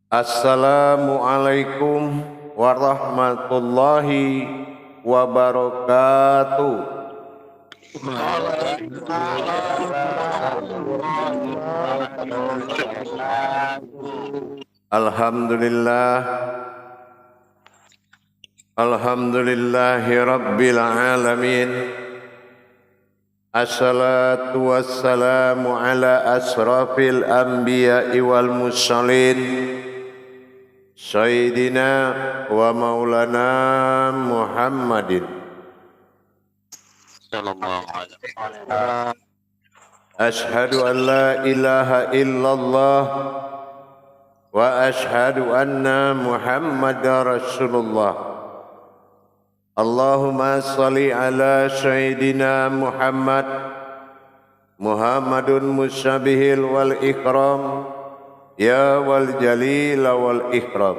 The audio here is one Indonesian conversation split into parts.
Assalamualaikum warahmatullahi wabarakatuh. Alhamdulillah, alhamdulillahi rabbil alamin. Assalatu wassalamu ala asrafil anbiya'i wal mursalin, Sayyidina wa maulana Muhammadin Ashhadu an la ilaha illallah wa ashhadu anna Muhammadar Rasulullah. Allahumma salli ala Sayyidina Muhammadun musyabihil wal ikram, ya wal jalil wal ikram.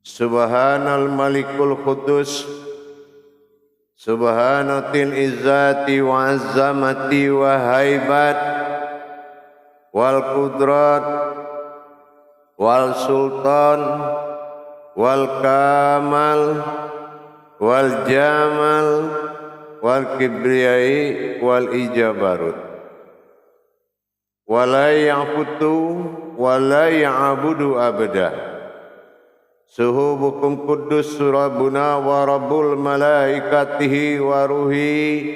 Subhanal malikul qudus, subhanatil izzati wa azamati wa haibat wal qudrat wal sultan wal kamal wal jamal wal kibriyai wal ijabarut. Wala ya'budu wala ya'budu abada. Suhubukum kudus surabuna wa rabbul malaikatihi wa ruhi.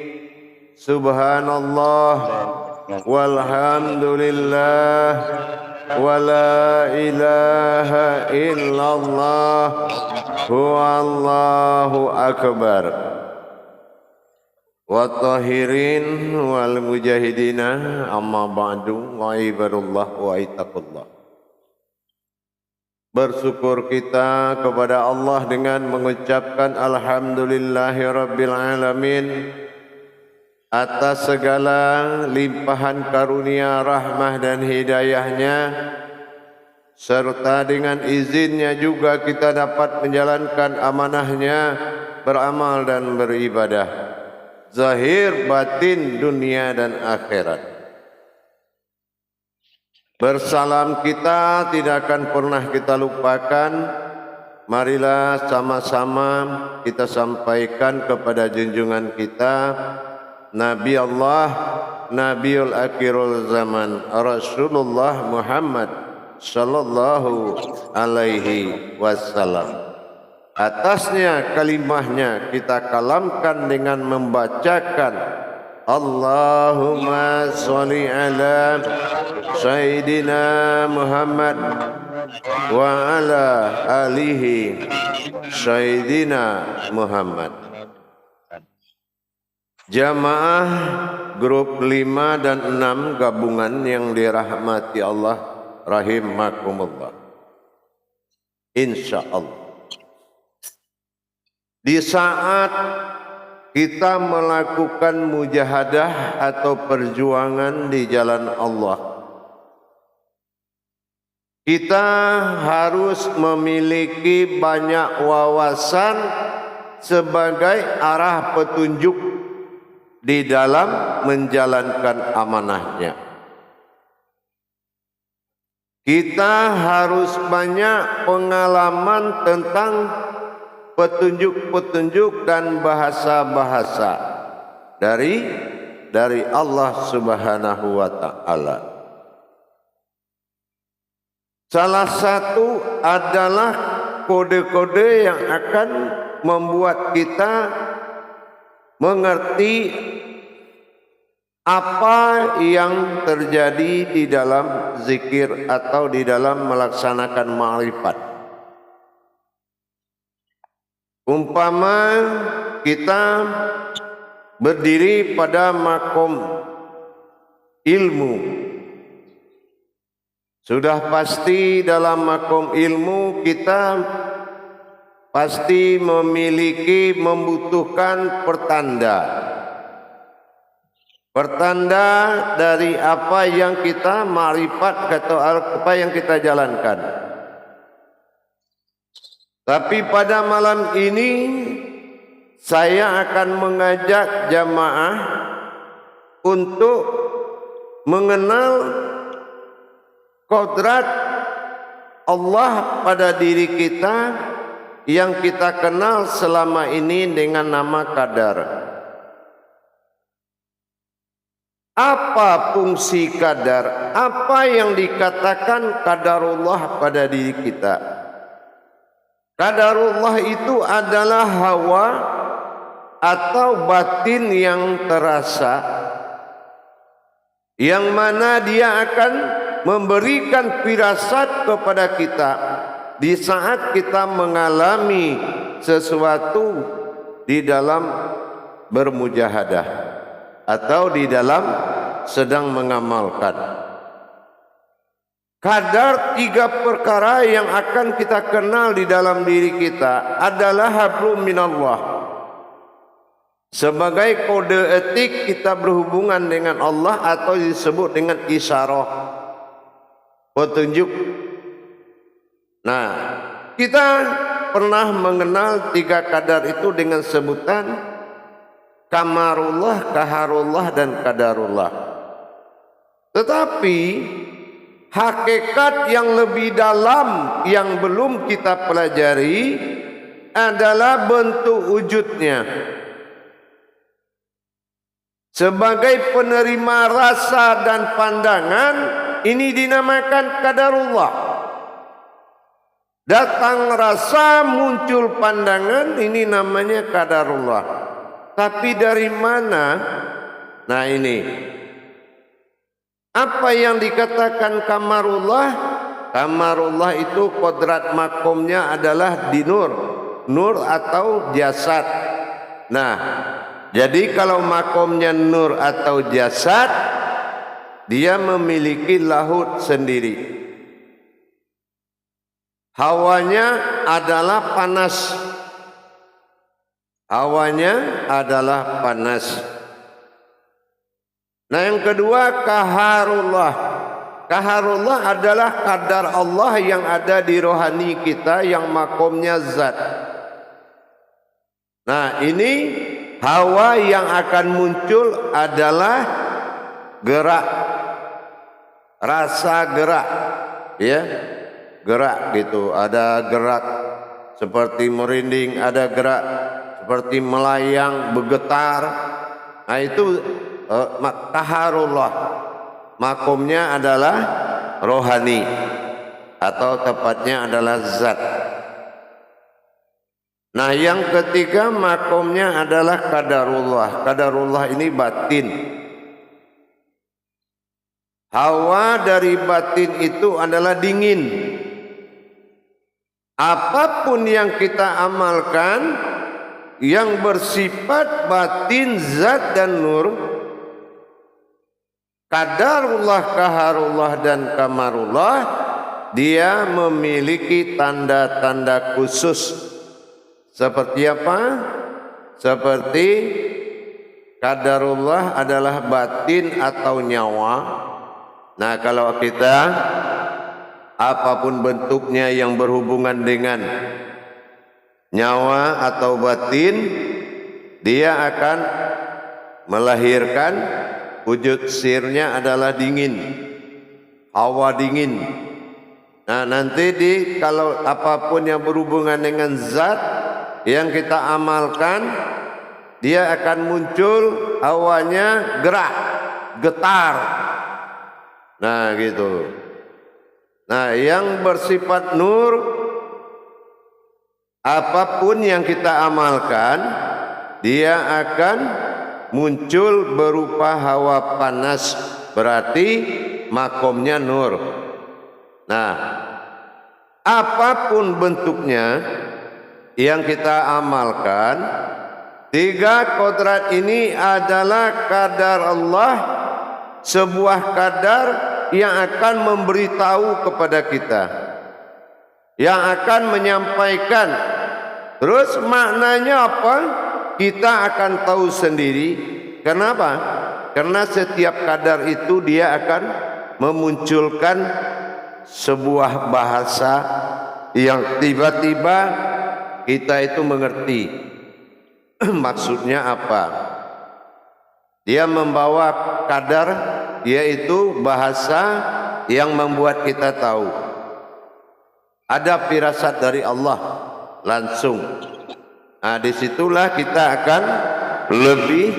Subhanallah walhamdulillah wa la ilaha illallah huwallahu akbar. Wa tahirin wal mujahidina amma ba'du wa ibadullah wa itaqullah. Bersyukur kita kepada Allah dengan mengucapkan alhamdulillahi rabbil alamin atas segala limpahan karunia, rahmah dan hidayahnya, serta dengan izinnya juga kita dapat menjalankan amanahnya, beramal dan beribadah zahir batin dunia dan akhirat. Bersalam kita tidak akan pernah kita lupakan. Marilah sama-sama kita sampaikan kepada junjungan kita Nabi Allah, Nabiul Akhirul Zaman, Rasulullah Muhammad sallallahu alaihi wasallam. Atasnya kalimahnya kita kalamkan dengan membacakan Allahumma sholli ala Sayyidina Muhammad wa ala alihi Sayyidina Muhammad. Jamaah grup 5 dan 6 gabungan yang dirahmati Allah rahimakumullah. Insyaallah. Di saat kita melakukan mujahadah atau perjuangan di jalan Allah, kita harus memiliki banyak wawasan sebagai arah petunjuk di dalam menjalankan amanahnya. Kita harus banyak pengalaman tentang petunjuk-petunjuk dan bahasa-bahasa dari Allah Subhanahu wa taala. Salah satu adalah kode-kode yang akan membuat kita mengerti apa yang terjadi di dalam zikir atau di dalam melaksanakan ma'rifat. Umpama kita berdiri pada makom ilmu, sudah pasti dalam makom ilmu kita pasti membutuhkan pertanda. Pertanda dari apa yang kita ma'rifat atau apa yang kita jalankan. Tapi pada malam ini saya akan mengajak jamaah untuk mengenal kodrat Allah pada diri kita yang kita kenal selama ini dengan nama kadar. Apa fungsi kadar? Apa yang dikatakan kadarullah pada diri kita? Kadarullah itu adalah hawa atau batin yang terasa, yang mana dia akan memberikan firasat kepada kita di saat kita mengalami sesuatu di dalam bermujahadah atau di dalam sedang mengamalkan. Kadar 3 perkara yang akan kita kenal di dalam diri kita adalah hablum minallah. Sebagai kode etik kita berhubungan dengan Allah atau disebut dengan isyarah, petunjuk. Nah, kita pernah mengenal 3 kadar itu dengan sebutan kamarullah, kaharullah, dan kadarullah. Tetapi hakikat yang lebih dalam yang belum kita pelajari adalah bentuk wujudnya. Sebagai penerima rasa dan pandangan, ini dinamakan kadarullah. Datang rasa, muncul pandangan, ini namanya kadarullah. Tapi dari mana? Nah ini, apa yang dikatakan kamarullah? Kamarullah itu kodrat makomnya adalah di nur, nur atau jasad. Nah, jadi kalau makomnya nur atau jasad, dia memiliki lahut sendiri. Hawanya adalah panas. Hawanya adalah panas. Nah, yang kedua kaharullah. Kaharullah adalah kadar Allah yang ada di rohani kita yang makomnya zat. Nah, ini hawa yang akan muncul adalah gerak, rasa gerak, ya, gerak gitu. Ada gerak seperti merinding, ada gerak seperti melayang, bergetar. Nah itu kaharullah. Makomnya adalah rohani atau tepatnya adalah zat. Nah yang ketiga makomnya adalah kadarullah. Kadarullah ini batin. Hawa dari batin itu adalah dingin. Apapun yang kita amalkan yang bersifat batin, zat dan nur, kadarullah, kaharullah dan kamarullah, dia memiliki tanda-tanda khusus. Seperti apa? Seperti kadarullah adalah batin atau nyawa. Nah kalau kita apapun bentuknya yang berhubungan dengan nyawa atau batin, dia akan melahirkan wujud sirnya adalah dingin, hawa dingin. Nah nanti kalau apapun yang berhubungan dengan zat yang kita amalkan, dia akan muncul hawanya gerak, getar. Nah gitu. Nah yang bersifat nur, apapun yang kita amalkan, dia akan muncul berupa hawa panas, berarti makomnya nur. Nah apapun bentuknya yang kita amalkan, 3 kodrat ini adalah kadar Allah, sebuah kadar yang akan memberitahu kepada kita, yang akan menyampaikan. Terus maknanya apa? Kita akan tahu sendiri. Kenapa? Karena setiap kadar itu dia akan memunculkan sebuah bahasa yang tiba-tiba kita itu mengerti maksudnya apa. Dia membawa kadar, yaitu bahasa yang membuat kita tahu. Ada firasat dari Allah langsung. Nah, disitulah kita akan lebih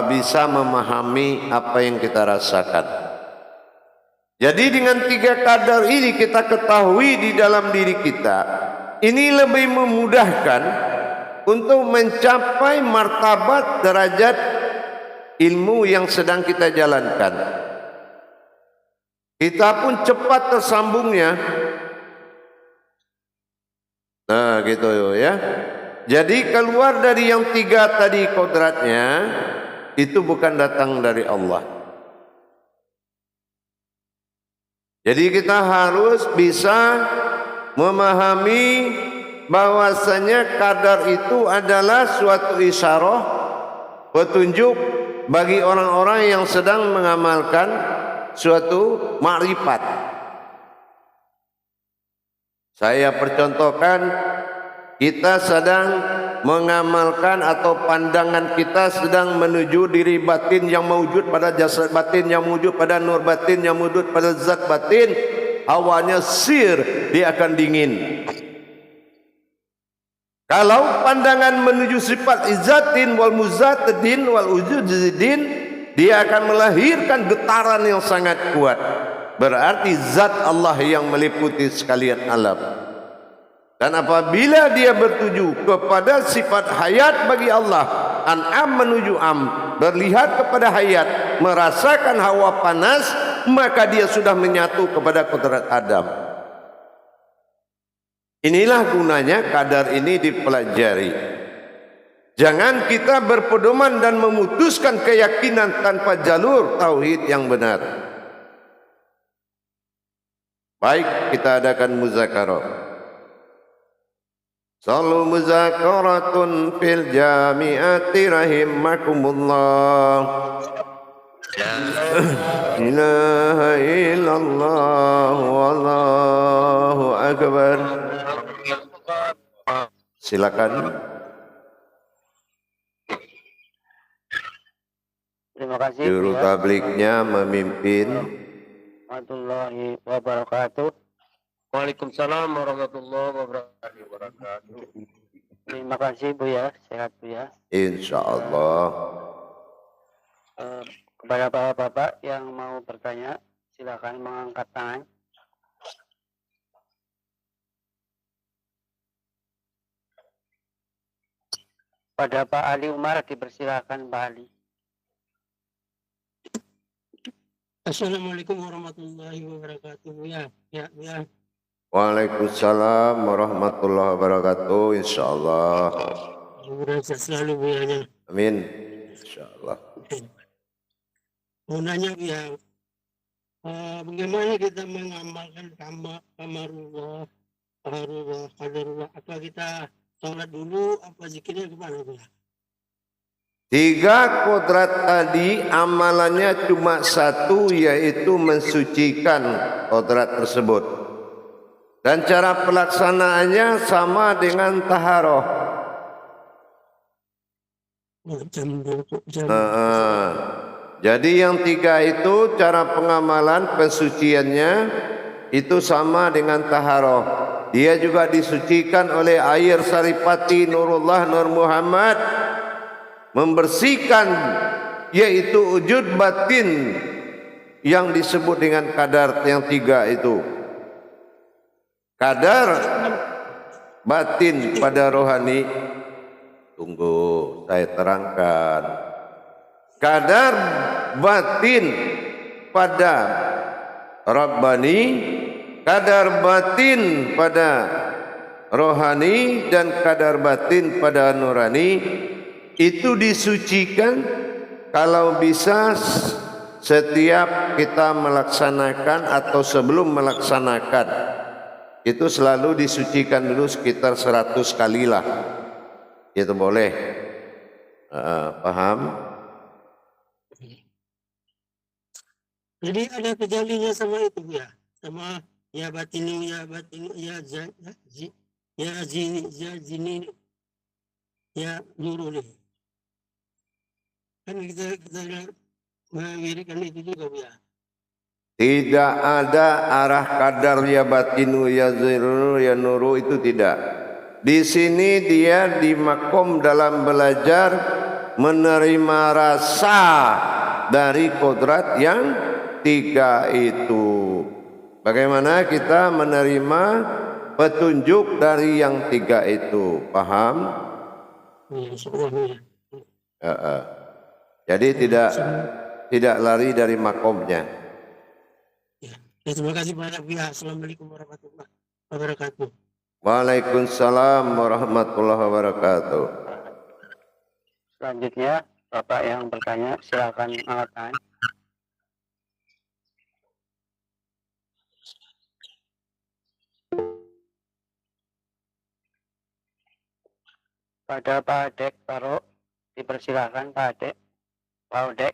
bisa memahami apa yang kita rasakan. Jadi dengan 3 kadar ini kita ketahui di dalam diri kita, ini lebih memudahkan untuk mencapai martabat derajat ilmu yang sedang kita jalankan. Kita pun cepat tersambungnya. Nah gitu ya. Jadi keluar dari yang 3 tadi kodratnya, itu bukan datang dari Allah. Jadi kita harus bisa memahami bahwasanya kadar itu adalah suatu isyarah, petunjuk bagi orang-orang yang sedang mengamalkan suatu makrifat. Saya percontohkan, kita sedang mengamalkan atau pandangan kita sedang menuju diri batin yang mewujud pada jasad batin yang mewujud pada nur batin yang mewujud pada zat batin. Hawanya sir, dia akan dingin. Kalau pandangan menuju sifat izzatin wal muzatadin wal wujudidin, dia akan melahirkan getaran yang sangat kuat. Berarti zat Allah yang meliputi sekalian alam. Dan apabila dia bertuju kepada sifat hayat bagi Allah, an'am menuju am, berlihat kepada hayat, merasakan hawa panas, maka dia sudah menyatu kepada kodrat Adam. Inilah gunanya kadar ini dipelajari. Jangan kita berpedoman dan memutuskan keyakinan tanpa jalur tauhid yang benar. Baik, kita adakan muzakarah. Sallu muzakaratun fil jami'ati rahimakumullah. Ilaha illallah wallahu akbar. Silakan. Terima kasih. Juru tabliknya memimpin. Warahmatullahi wabarakatuh. Waalaikumsalam warahmatullahi wabarakatuh. Terima kasih Bu ya, sehat Bu ya. Insyaallah. Kepada bapak-bapak yang mau bertanya, silakan mengangkat tangan. Pada Pak Ali Umar dipersilakan Pak Ali. Assalamualaikum warahmatullahi wabarakatuh. Ya. Waalaikumsalam warahmatullahi wabarakatuh. Insyaallah. Sehat selalu Bu ya. Amin. Insyaallah. Mau nanya Bu ya, bagaimana kita mengamalkan kamarullah, qaharullah, qadarullah? Apa kita sholat dulu, apa zikirnya kemana Bu ya? 3 kodrat tadi amalannya cuma 1, yaitu mensucikan kodrat tersebut. Dan cara pelaksanaannya sama dengan taharoh. Jadi yang 3 itu cara pengamalan pensuciannya itu sama dengan taharoh. Dia juga disucikan oleh air saripati Nurullah Nur Muhammad, membersihkan, yaitu wujud batin yang disebut dengan kadar yang 3 itu. Kadar batin pada rohani, tunggu saya terangkan. Kadar batin pada Rabbani, kadar batin pada rohani, dan kadar batin pada nurani itu disucikan kalau bisa setiap kita melaksanakan atau sebelum melaksanakan. Itu selalu disucikan dulu sekitar 100 kali lah. Itu boleh. Paham? Jadi ada kejalinya sama itu ya, sama ya batinu ya zini ya nurul. Kan kita mengirikan itu juga Bu ya. Tidak ada arah kadar ya batinu ya ziru ya nuru, itu tidak. Di sini dia di makom dalam belajar menerima rasa dari kodrat yang tiga itu. Bagaimana kita menerima petunjuk dari yang tiga itu, paham? Ya, insyaallah. Jadi tidak lari dari makomnya. Ya, terima kasih banyak ya. Assalamualaikum warahmatullahi wabarakatuh. Waalaikumsalam warahmatullahi wabarakatuh. Selanjutnya, Bapak yang bertanya, silakan angkat tangan. Pada Pak Adek, Paro, dipersilakan Pak Adek. Pak Adek.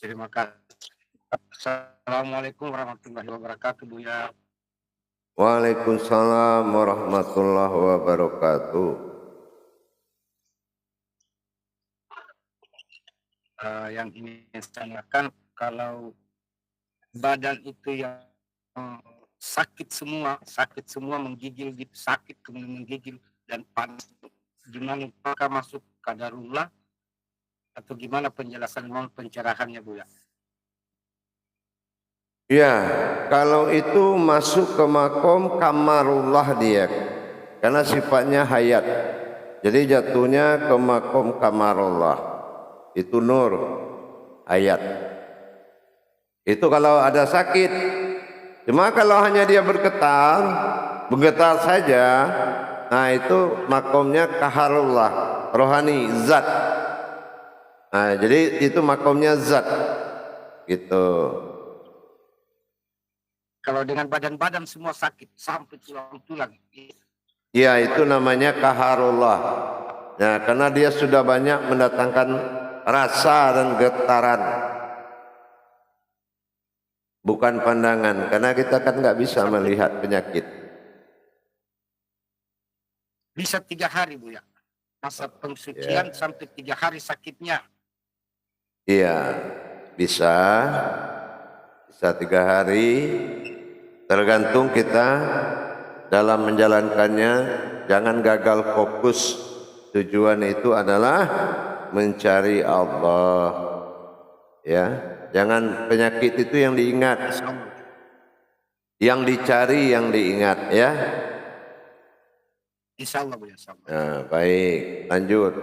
Terima kasih. Assalamualaikum warahmatullahi wabarakatuh, Buya. Waalaikumsalam warahmatullahi wabarakatuh. Yang ini saya tanyakan, kalau badan itu yang sakit semua menggigil gitu, sakit kemudian menggigil dan panas, gimana, apakah masuk qadarullah atau gimana penjelasan pencerahannya, Bu ya? Ya, kalau itu masuk ke makom kamarullah dia, karena sifatnya hayat. Jadi jatuhnya ke makom kamarullah, itu nur, hayat. Itu kalau ada sakit. Cuma kalau hanya dia bergetar saja, nah itu makomnya kaharullah, rohani, zat. Nah, jadi itu makomnya zat, gitu. Kalau dengan badan-badan semua sakit sampai tulang-tulang. Ya, itu namanya kaharullah. Nah, karena dia sudah banyak mendatangkan rasa dan getaran, bukan pandangan. Karena kita kan nggak bisa melihat penyakit. Bisa 3 hari, Bu ya. Masa pensucian sampai 3 hari sakitnya. Iya, bisa 3 hari. Tergantung kita dalam menjalankannya, jangan gagal fokus. Tujuan itu adalah mencari Allah. Ya, jangan penyakit itu yang diingat, yang dicari, yang diingat, ya. Insya Allah, Bu ya. Nah, baik, lanjut.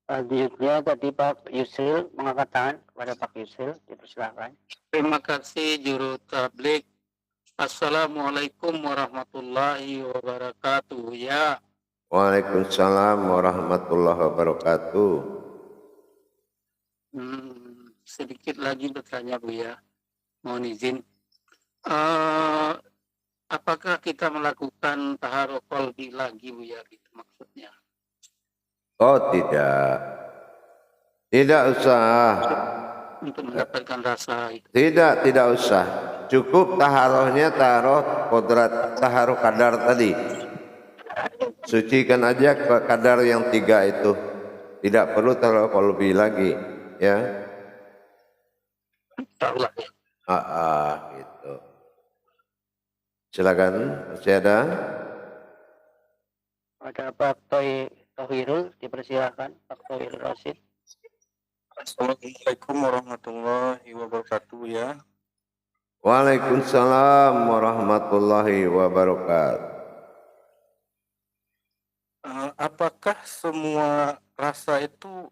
Selanjutnya tadi Pak Yusril mengangkat tangan. Kepada Pak Yusril, dipersilakan. Terima kasih juru tablik. Assalamualaikum warahmatullahi wabarakatuh. Ya. Waalaikumsalam warahmatullahi wabarakatuh. Sedikit lagi bertanya, Bu ya. Mohon izin. Apakah kita melakukan taharuh qalbi lagi, Bu ya? Gitu maksudnya. Oh, tidak. Tidak usah. Untuk mendapatkan rasa itu. Tidak usah. Cukup taharuhnya taharuh kodrat, taharuh kadar tadi. Sucikan aja kadar yang 3 itu. Tidak perlu taharuh qalbi lagi, ya. Gitu. Silakan, masih ada? Ada Pak Tohirul, dipersilakan Pak Tohirul Rasid. Assalamualaikum warahmatullahi wabarakatuh, ya. Waalaikumsalam warahmatullahi wabarakatuh. Apakah semua rasa itu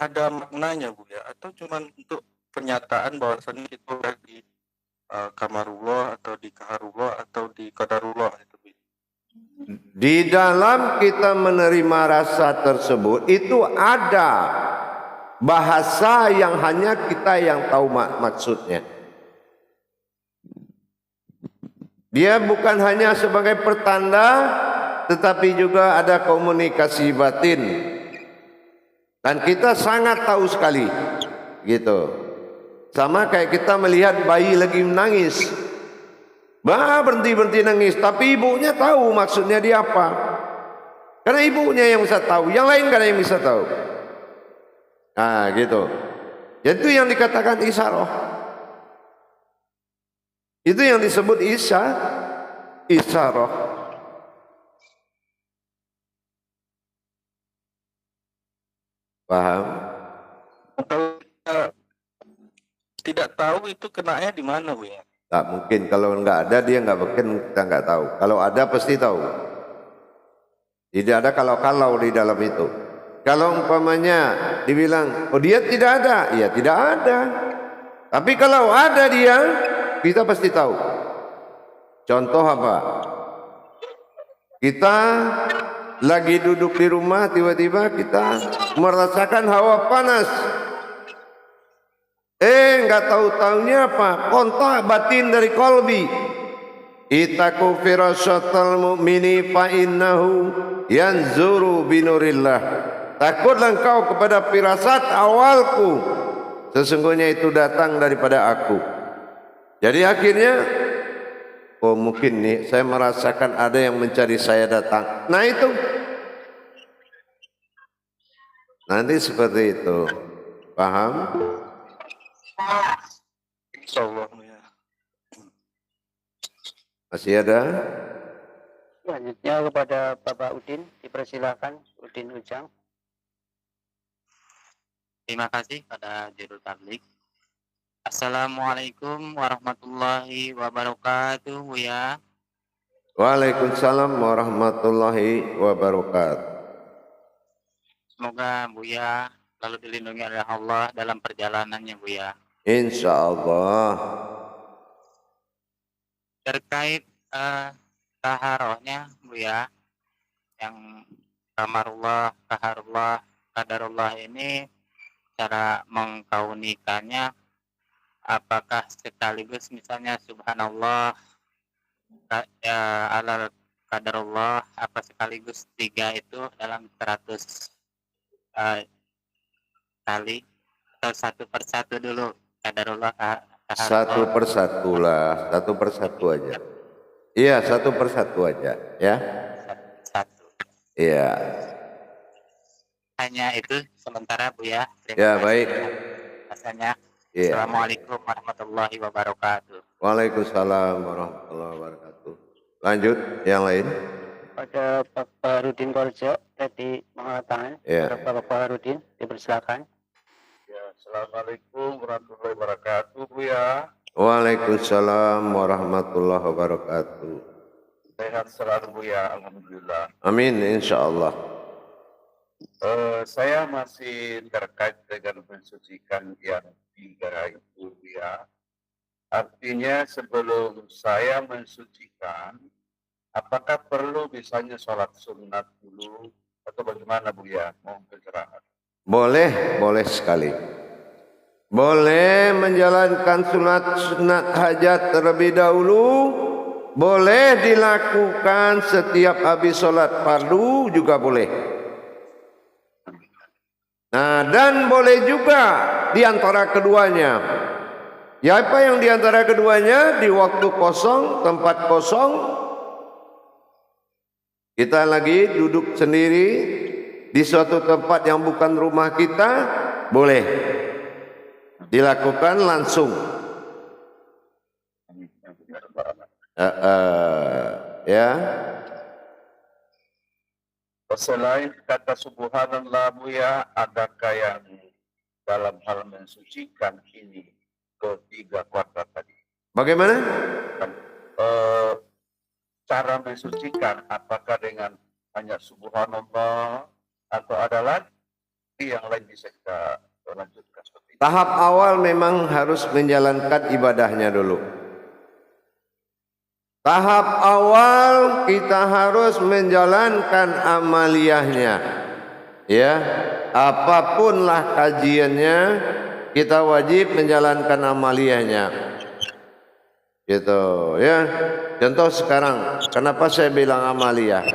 ada maknanya, Bu ya, atau cuma untuk pernyataan bahwasannya itu ada di kamarullah atau di kaharullah atau di qadarullah itu? Di dalam kita menerima rasa tersebut itu ada bahasa yang hanya kita yang tahu maksudnya. Dia bukan hanya sebagai pertanda, tetapi juga ada komunikasi batin. Dan kita sangat tahu sekali, gitu. Sama kayak kita melihat bayi lagi menangis. Berhenti nangis, tapi ibunya tahu maksudnya dia apa. Karena ibunya yang bisa tahu, yang lain gak ada yang bisa tahu. Nah gitu. Itu yang dikatakan isyarah. Itu yang disebut isyarah. Paham? Kalau kita tidak tahu itu kenanya di mana, Bu ya? Tak mungkin, kalau nggak ada dia nggak mungkin, kita nggak tahu. Kalau ada pasti tahu. Tidak ada kalau di dalam itu. Kalau umpamanya dibilang, oh dia tidak ada, ya tidak ada. Tapi kalau ada dia, kita pasti tahu. Contoh apa? Kita lagi duduk di rumah, tiba-tiba kita merasakan hawa panas. Nggak tahu-taunya apa? Kontak batin dari kolbi. Itaku firasatal mu'mini fa innahu yanzuru binurillah. Takutlah engkau kepada firasat awalku, sesungguhnya itu datang daripada aku. Jadi akhirnya, oh mungkin nih saya merasakan ada yang mencari saya datang. Nah itu nanti seperti itu. Paham? Insyaallah ya. Masih ada? Selanjutnya kepada Bapak Udin, dipersilakan Udin Ujang. Terima kasih pada jurul tablik. Assalamualaikum warahmatullahi wabarakatuh, ya. Waalaikumsalam warahmatullahi wabarakatuh. Semoga Buya selalu dilindungi oleh Allah dalam perjalanannya, Buya. Insya Allah. Terkait taharohnya, Buya, yang kamarullah, kaharullah, kadarullah ini, cara mengkaunikannya, apakah sekaligus misalnya subhanallah, alal kadarullah, apa sekaligus 3 itu dalam 100 kali, atau 1 per 1 dulu kadarullah, Satu persatu lah, satu persatu aja. Iya, satu persatu aja, ya. Satu. Iya. Hanya itu sementara, Bu ya. Ya, baik. Rasanya. Iya. Assalamualaikum warahmatullahi wabarakatuh. Waalaikumsalam warahmatullahi wabarakatuh. Lanjut, yang lain. Pada Bapak Rudin Korjo, tadi mengatakan, Ya. Bapak Rudin, dipersilakan. Ya, assalamualaikum warahmatullahi wabarakatuh, Bu ya. Waalaikumsalam warahmatullahi wabarakatuh. Sehat selalu, Bu ya, alhamdulillah. Amin, insya Allah. Saya masih terkait dengan mensucikan yang 3 itu, Bu ya. Artinya sebelum saya mensucikan, apakah perlu misalnya sholat sunat dulu atau bagaimana, Bu ya? Mohon pencerahan. Boleh sekali. Boleh menjalankan sunat hajat terlebih dahulu. Boleh dilakukan setiap habis sholat fardu juga boleh. Nah, dan boleh juga di antara keduanya. Ya, apa yang di antara keduanya? Di waktu kosong, tempat kosong, kita lagi duduk sendiri di suatu tempat yang bukan rumah kita, boleh dilakukan langsung. Ya. Selain kata subhanallah, Bu ya, adakah yang dalam hal mensucikan ini ketiga kuartal tadi? Bagaimana? Cara mensucikan apakah dengan hanya subhanallah atau ada lagi yang lain bisa kita lanjutkan seperti itu? Tahap awal memang harus menjalankan ibadahnya dulu. Tahap awal kita harus menjalankan amaliyahnya. Ya, apapunlah kajiannya, kita wajib menjalankan amaliyahnya. Gitu, ya. Contoh sekarang, kenapa saya bilang amaliyah?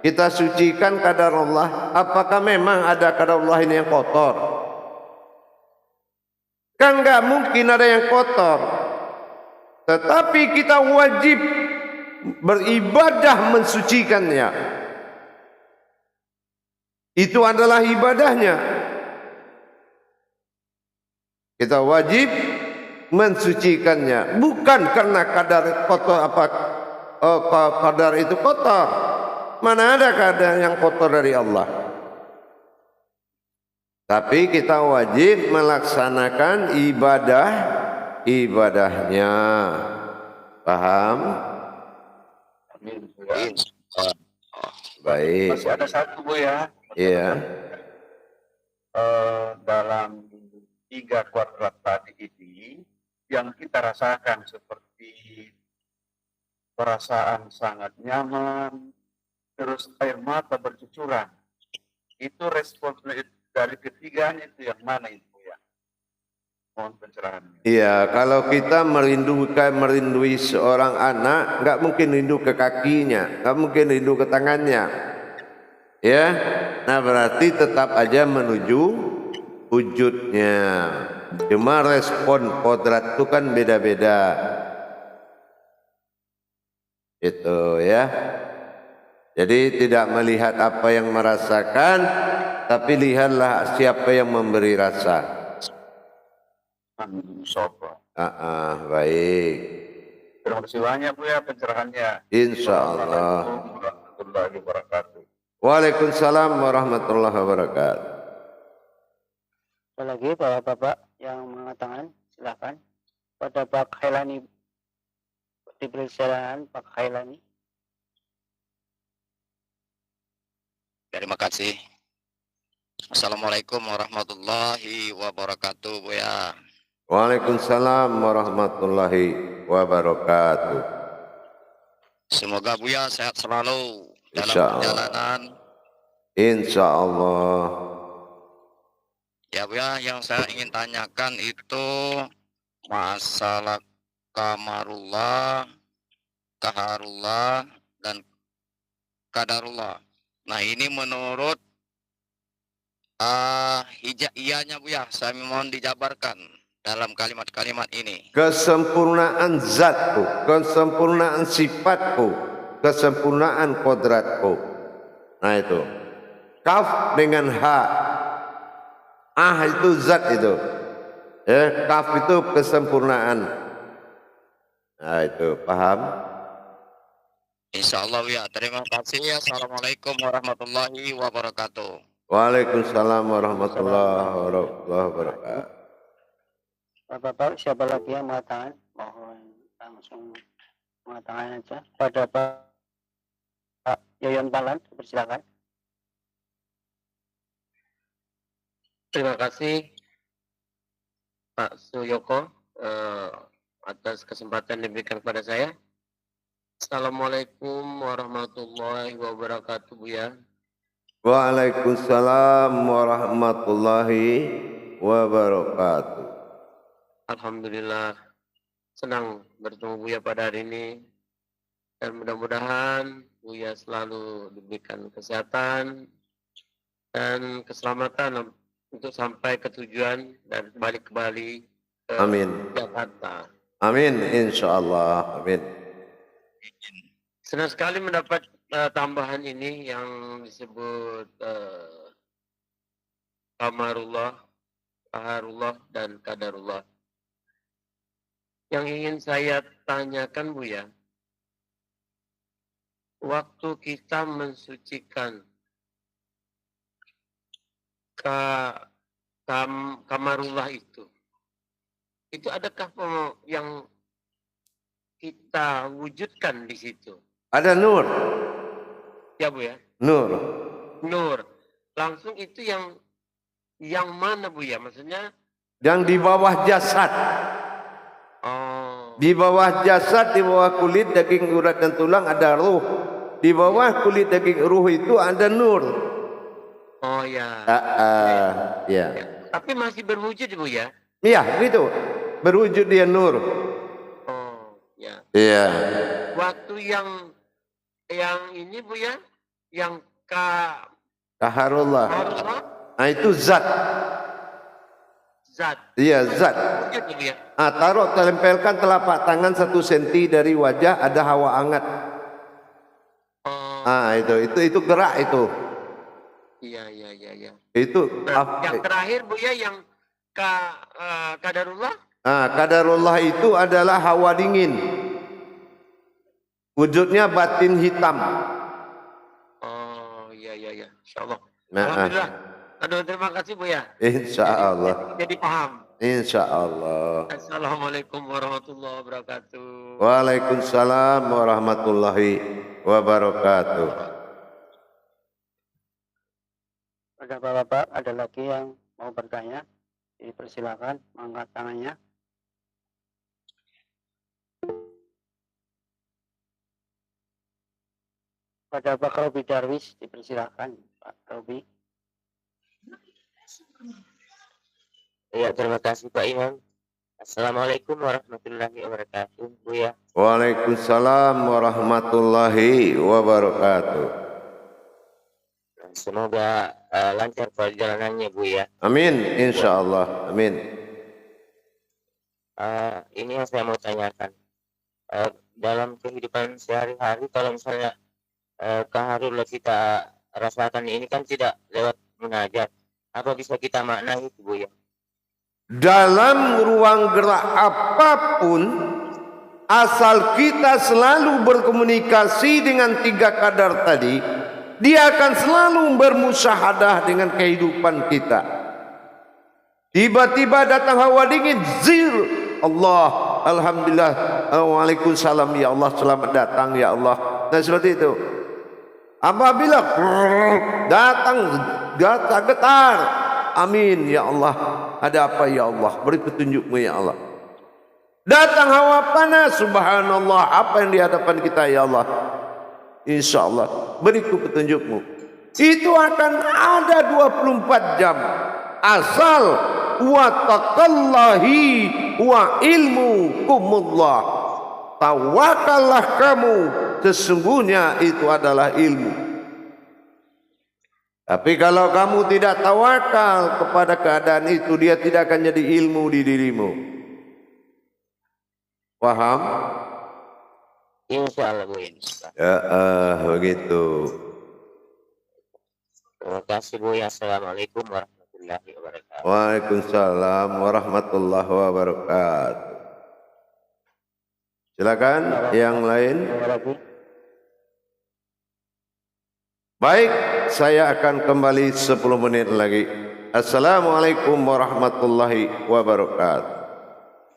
Kita sucikan kadar Allah. Apakah memang ada kadar Allah ini yang kotor? Kan nggak mungkin ada yang kotor. Tetapi kita wajib beribadah mensucikannya. Itu adalah ibadahnya. Kita wajib mensucikannya, bukan karena kadar kotor kadar itu kotor. Mana ada kadar yang kotor dari Allah. Tapi kita wajib melaksanakan ibadahnya. Paham? Baik. Masih ada satu Buya. Iya. Dalam 3 kuadrat tadi ini yang kita rasakan seperti perasaan sangat nyaman, terus air mata bercucuran. Itu respon dari ketiganya itu yang mana itu ya? Mohon pencerahannya. Iya, kalau kita merindui seorang anak, nggak mungkin rindu ke kakinya, nggak mungkin rindu ke tangannya. Ya, nah berarti tetap aja menuju wujudnya. Cuma respon kodrat itu kan beda-beda. Itu ya. Jadi tidak melihat apa yang merasakan, tapi lihatlah siapa yang memberi rasa. Baik. Terima kasih banyak Bu ya pencerahannya. Insyaallah. Warahmatullahi wabarakatuh. Waalaikumsalam warahmatullahi wabarakatuh. Ada lagi bapak-bapak yang mengatakan, silakan. Pada Pak Khailani, diberi silakan Pak Khailani. Terima kasih. Assalamualaikum warahmatullahi wabarakatuh, Buya. Waalaikumsalam warahmatullahi wabarakatuh. Semoga Buya sehat selalu dalam Insyaallah. perjalanan. Insyaallah. Ya Buya, yang saya ingin tanyakan itu masalah kamarullah, kaharullah, dan kadarullah. Nah ini menurut hijaiyahnya Buya, saya mohon dijabarkan dalam kalimat-kalimat ini. Kesempurnaan zatku, kesempurnaan sifatku, kesempurnaan kodratku. Nah itu. Kaf dengan ha. Itu zat itu. Kaf itu kesempurnaan. Nah itu, paham? Insyaallah ya. Terima kasih. Assalamualaikum warahmatullahi wabarakatuh. Waalaikumsalam warahmatullahi wabarakatuh. Bapak-bapak, siapa lagi yang mengatakan? Mohon langsung mengatakan aja. Pada Pak Yoyon Balan, persilakan. Terima kasih Pak Suyoko atas kesempatan yang diberikan kepada saya. Assalamualaikum warahmatullahi wabarakatuh, Buya. Waalaikumsalam warahmatullahi wabarakatuh. Alhamdulillah senang bertemu Buya pada hari ini dan mudah-mudahan Buya selalu diberikan kesehatan dan keselamatan untuk sampai ke tujuan dan balik kembali ke Amin. Jakarta. Amin, insyaallah. Amin. Senang sekali mendapat tambahan ini yang disebut kamarullah, kaharullah, dan kadarullah. Yang ingin saya tanyakan Buya, waktu kita mensucikan kamarullah itu adakah yang kita wujudkan di situ? Ada nur. Ya Bu ya. Nur. Nur. Langsung itu yang mana Bu ya? Maksudnya? Yang di bawah jasad. Oh. Di bawah jasad, di bawah kulit, daging, urat dan tulang ada ruh. Di bawah kulit, daging, ruh itu ada nur. Oh ya. Ya. Tapi masih berwujud Bu ya? Iya, gitu. Berwujud dia nur. Oh, ya. Iya. Waktu yang ini Bu ya, yang Kaharullah. kaharullah, Nah itu zat. zat. Iya, zat. Wujud Bu ya. Taruh, tempelkan telapak tangan 1 senti dari wajah, ada hawa hangat. Oh. Itu gerak itu. Iya. Itu Nah, yang terakhir Buya yang kadarullah. kadarullah itu adalah hawa dingin. Wujudnya batin hitam. Oh, iya. Insyaallah. Nah, Alhamdulillah. Aduh, terima kasih Buya. Insyaallah. Jadi paham. Insyaallah. Assalamualaikum warahmatullahi wabarakatuh. Waalaikumsalam warahmatullahi wabarakatuh. Pada Bapak-bapak ada lagi yang mau bertanya, dipersilakan mengangkat tangannya. Pada Pak Robi Darwis dipersilakan, Pak Robi. Ya, terima kasih Pak Imam. Assalamualaikum warahmatullahi wabarakatuh, Buya. Waalaikumsalam warahmatullahi wabarakatuh. Semoga lancar perjalanannya, Buya. Amin, insyaallah. Amin. Ini yang saya mau tanyakan. Dalam kehidupan sehari-hari, kalau misalnya kaharullah kita rasakan ini kan tidak lewat munajat, apa bisa kita maknai itu, Buya? Dalam ruang gerak apapun, asal kita selalu berkomunikasi dengan 3 kadar tadi, dia akan selalu bermusyahadah dengan kehidupan kita. Tiba-tiba datang hawa dingin, zir, Allah, alhamdulillah, waalaikumsalam ya Allah, selamat datang ya Allah. Nah seperti itu. Apabila datang getar, amin ya Allah, ada apa ya Allah, beri petunjukmu ya Allah. Datang hawa panas, subhanallah, apa yang di hadapan kita ya Allah, insyaallah beriku petunjukmu. Itu akan ada 24 jam asal wa taqallahi wa ilmu kumullah, tawakallah kamu, sesungguhnya itu adalah ilmu. Tapi kalau kamu tidak tawakal kepada keadaan itu, dia tidak akan jadi ilmu di dirimu. Paham? Insya Allah, Buya. Ya, begitu. Terima kasih, Buya. Assalamualaikum warahmatullahi wabarakatuh. Waalaikumsalam warahmatullahi wabarakatuh. Silakan yang lain. Baik, saya akan kembali 10 menit lagi. Assalamualaikum warahmatullahi wabarakatuh.